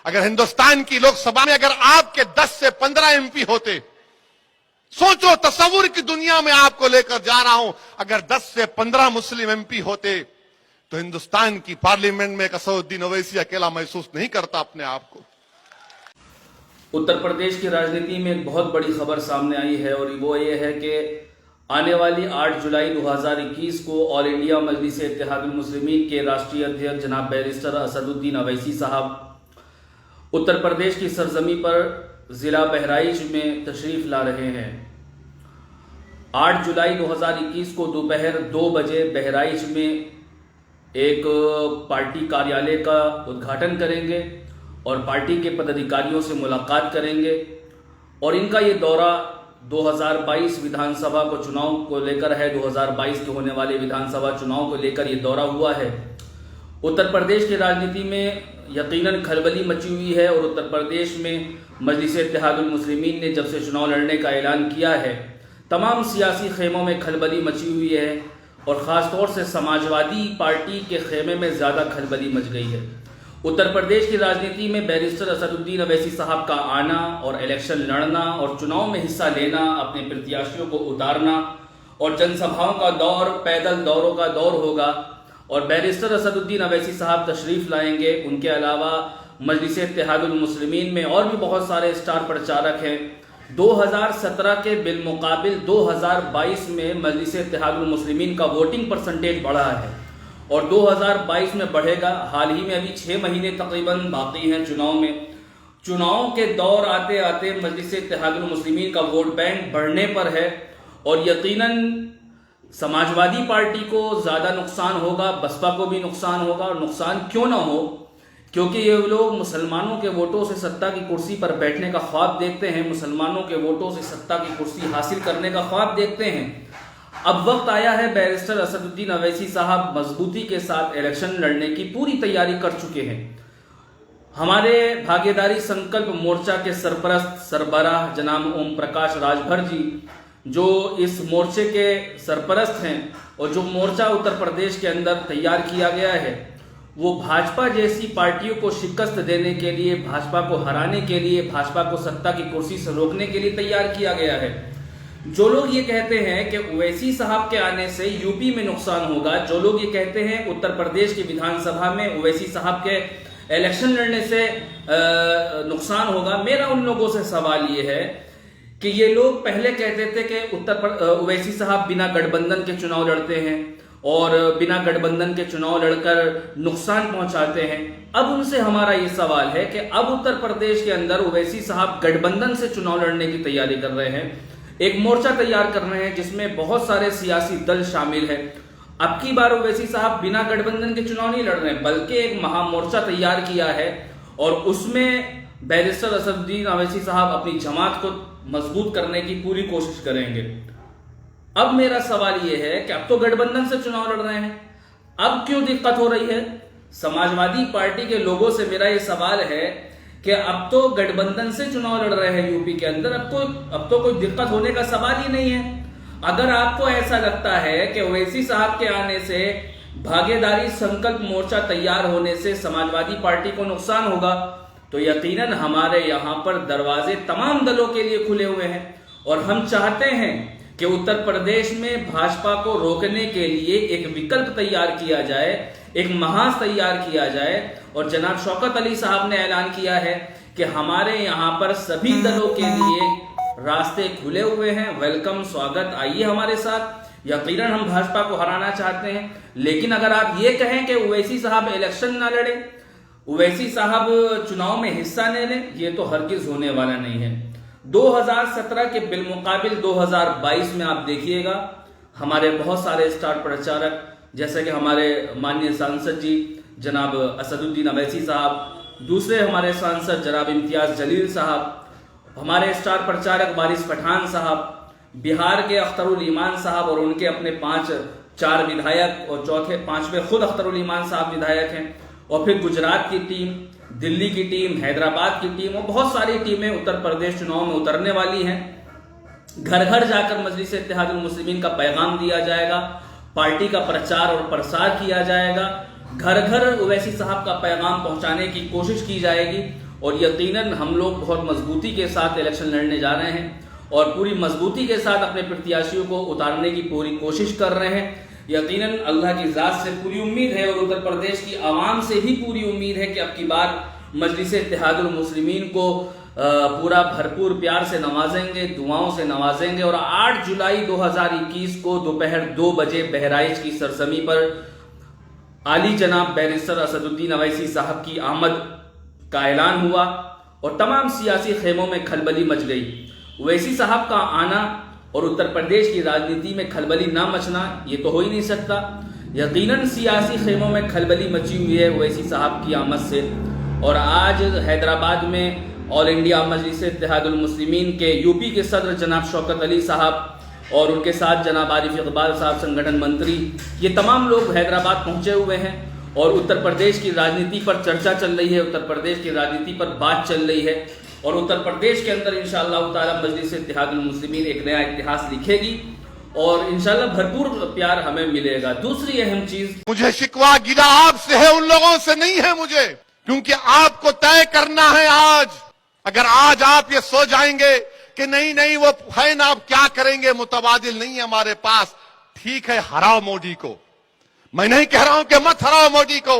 अगर हिंदुस्तान की लोकसभा में अगर आपके 10 से 15 एमपी होते, सोचो, तस्वुर की दुनिया में आपको लेकर जा रहा हूं, अगर 10 से 15 मुस्लिम एमपी होते तो हिंदुस्तान की पार्लियामेंट में असदुद्दीन ओवैसी अकेला महसूस नहीं करता अपने आप को। उत्तर प्रदेश की राजनीति में एक बहुत बड़ी खबर सामने आई है और वो ये है कि आने वाली 8 जुलाई 2021 को ऑल इंडिया मजलिस इत्तेहादुल मुस्लिमीन के राष्ट्रीय अध्यक्ष जनाब बैरिस्टर असदुद्दीन ओवैसी साहब उत्तर प्रदेश की सरजमी पर जिला बहराइच में तशरीफ ला रहे हैं। 8 जुलाई 2021 को दोपहर 2 बजे बहराइच में एक पार्टी कार्यालय का उद्घाटन करेंगे और पार्टी के पदाधिकारियों से मुलाकात करेंगे और इनका ये दौरा 2022 विधानसभा को चुनाव को लेकर है। 2022 के होने वाले विधानसभा चुनाव को लेकर ये दौरा हुआ है। उत्तर प्रदेश की राजनीति में यकीनन खलबली मची हुई है और उत्तर प्रदेश में मजलिस इत्तेहादुल मुस्लिमीन ने जब से चुनाव लड़ने का ऐलान किया है, तमाम सियासी खेमों में खलबली मची हुई है और ख़ासतौर से समाजवादी पार्टी के खेमे में ज़्यादा खलबली मच गई है। उत्तर प्रदेश की राजनीति में बैरिस्टर असदुद्दीन ओवैसी साहब का आना और इलेक्शन लड़ना और चुनाव में हिस्सा लेना, अपने प्रत्याशियों को उतारना और जनसभाओं का दौर, पैदल दौरों का दौर होगा और बैरिस्टर असदुद्दीन ओवैसी साहब तशरीफ लाएंगे। उनके अलावा मजलिस इत्तेहादुल मुस्लिमीन में और भी बहुत सारे स्टार प्रचारक हैं। 2017 के बिलमुकाबिल 2022 में मजलिस इत्तेहादुल मुस्लिमीन का वोटिंग परसेंटेज बढ़ा है और 2022 में बढ़ेगा। हाल ही में अभी 6 महीने तकरीबन बाकी हैं चुनाव में। चुनाव के दौर आते आते मजलिस इत्तेहादुल मुस्लिमीन का वोट बैंक बढ़ने पर है और यकीनन समाजवादी पार्टी को ज़्यादा नुकसान होगा, बसपा को भी नुकसान होगा। और नुकसान क्यों ना हो, क्योंकि ये लोग मुसलमानों के वोटों से सत्ता की कुर्सी पर बैठने का ख्वाब देखते हैं, मुसलमानों के वोटों से सत्ता की कुर्सी हासिल करने का ख्वाब देखते हैं। अब वक्त आया है, बैरिस्टर असदुद्दीन ओवैसी साहब मजबूती के साथ इलेक्शन लड़ने की पूरी तैयारी कर चुके हैं। हमारे भागीदारी संकल्प मोर्चा के सरबराह जनाब ओम प्रकाश राजभर जी, जो इस मोर्चे के सरपरस्त हैं और जो मोर्चा उत्तर प्रदेश के अंदर तैयार किया गया है, वो भाजपा जैसी पार्टियों को शिकस्त देने के लिए, भाजपा को हराने के लिए, भाजपा को सत्ता की कुर्सी से रोकने के लिए तैयार किया गया है। जो लोग ये कहते हैं कि ओवैसी साहब के आने से यूपी में नुकसान होगा, जो लोग ये कहते हैं उत्तर प्रदेश की विधानसभा में ओवैसी साहब के इलेक्शन लड़ने से नुकसान होगा, मेरा उन लोगों से सवाल ये है कि ये लोग पहले कहते थे कि ओवैसी साहब बिना गठबंधन के चुनाव लड़ते हैं और बिना गठबंधन के चुनाव लड़कर नुकसान पहुंचाते हैं। अब उनसे हमारा ये सवाल है कि अब उत्तर प्रदेश के अंदर ओवैसी साहब गठबंधन से चुनाव लड़ने की तैयारी कर रहे हैं, एक मोर्चा तैयार कर रहे हैं जिसमें बहुत सारे सियासी दल शामिल है। अब की बार ओवैसी साहब बिना गठबंधन के चुनाव नहीं लड़ रहे हैं, बल्कि एक महामोर्चा तैयार किया है और उसमें बैरिस्टर असदुद्दीन ओवैसी साहब अपनी जमात को मजबूत करने की पूरी कोशिश करेंगे। अब मेरा सवाल यह है कि अब तो गठबंधन से चुनाव लड़ रहे हैं, अब क्यों दिक्कत हो रही है? समाजवादी पार्टी के लोगों से मेरा यह सवाल है कि अब तो गठबंधन से चुनाव लड़ रहे हैं यूपी के अंदर, अब तो कोई दिक्कत होने का सवाल ही नहीं है। अगर आपको ऐसा लगता है कि ओवैसी साहब के आने से, भागीदारी संकल्प मोर्चा तैयार होने से समाजवादी पार्टी को नुकसान होगा, तो यकीनन हमारे यहां पर दरवाजे तमाम दलों के लिए खुले हुए हैं और हम चाहते हैं कि उत्तर प्रदेश में भाजपा को रोकने के लिए एक विकल्प तैयार किया जाए, एक महाज तैयार किया जाए। और जनाब शौकत अली साहब ने ऐलान किया है कि हमारे यहाँ पर सभी दलों के लिए रास्ते खुले हुए हैं, वेलकम, स्वागत, आइए हमारे साथ। यकीनन हम भाजपा को हराना चाहते हैं, लेकिन अगर आप ये कहें कि ओवैसी साहब इलेक्शन ना लड़े, ओवैसी साहब चुनाव में हिस्सा ले लें, ये तो हरगिज होने वाला नहीं है। 2017 के बिलमुकाबिल 2022 में आप देखिएगा, हमारे बहुत सारे स्टार प्रचारक जैसे कि हमारे माननीय सांसद जी जनाब असदुद्दीन ओवैसी साहब, दूसरे हमारे सांसद जनाब इम्तियाज जलील साहब, हमारे स्टार प्रचारक वारिस पठान साहब, बिहार के अख्तरुल ईमान साहब और उनके अपने 4 विधायक और पांचवें खुद अख्तरुल ईमान साहब विधायक हैं, और फिर गुजरात की टीम, दिल्ली की टीम, हैदराबाद की टीम और बहुत सारी टीमें उत्तर प्रदेश चुनाव में उतरने वाली हैं। घर घर जाकर मजलिस इत्तेहादुल मुस्लिमीन का पैगाम दिया जाएगा, पार्टी का प्रचार और प्रसार किया जाएगा, घर घर ओवैसी साहब का पैगाम पहुंचाने की कोशिश की जाएगी और यकीनन हम लोग बहुत मजबूती के साथ इलेक्शन लड़ने जा रहे हैं और पूरी मजबूती के साथ अपने प्रत्याशियों को उतारने की पूरी कोशिश कर रहे हैं। यकीनन अल्लाह की ज़ात से पूरी उम्मीद है और उत्तर प्रदेश की आवाम से भी पूरी उम्मीद है कि अब की बार मजलिस इत्तेहादुल मुस्लिमीन को पूरा भरपूर प्यार से नवाजेंगे, दुआओं से नवाजेंगे और 8 जुलाई 2021 को दोपहर 2 बजे बहराइच की सरजमी पर आली जनाब बैरिस्टर असदुद्दीन अवैसी साहब की आमद का ऐलान हुआ और तमाम सियासी खेमों में खलबली मच गई। ओवैसी साहब का आना और उत्तर प्रदेश की राजनीति में खलबली ना मचना ये तो हो ही नहीं सकता। यकीनन सियासी खेमों में खलबली मची हुई है ओवैसी साहब की आमद से। और आज हैदराबाद में ऑल इंडिया मजलिस इत्तेहादुल मुस्लिमीन के यूपी के सदर जनाब शौकत अली साहब और उनके साथ जनाब आरिफ इकबाल साहब संगठन मंत्री, ये तमाम लोग हैदराबाद पहुंचे हुए हैं और उत्तर प्रदेश की राजनीति पर चर्चा चल रही है, उत्तर प्रदेश की राजनीति पर बात चल रही है और उत्तर प्रदेश के अंदर इंशाअल्लाह ताला मजलिस इत्तेहादुल मुस्लिमीन एक नया इतिहास लिखेगी और इंशाअल्लाह भरपूर प्यार हमें मिलेगा। दूसरी अहम चीज, मुझे शिकवा गिला आपसे है, उन लोगों से नहीं है मुझे, क्योंकि आपको तय करना है आज। अगर आज आप ये सो जाएंगे कि नहीं नहीं वो है ना, आप क्या करेंगे, मुतबादिल नहीं है हमारे पास, ठीक है हराओ मोदी को। मैं नहीं कह रहा हूं कि मत हराओ मोदी को,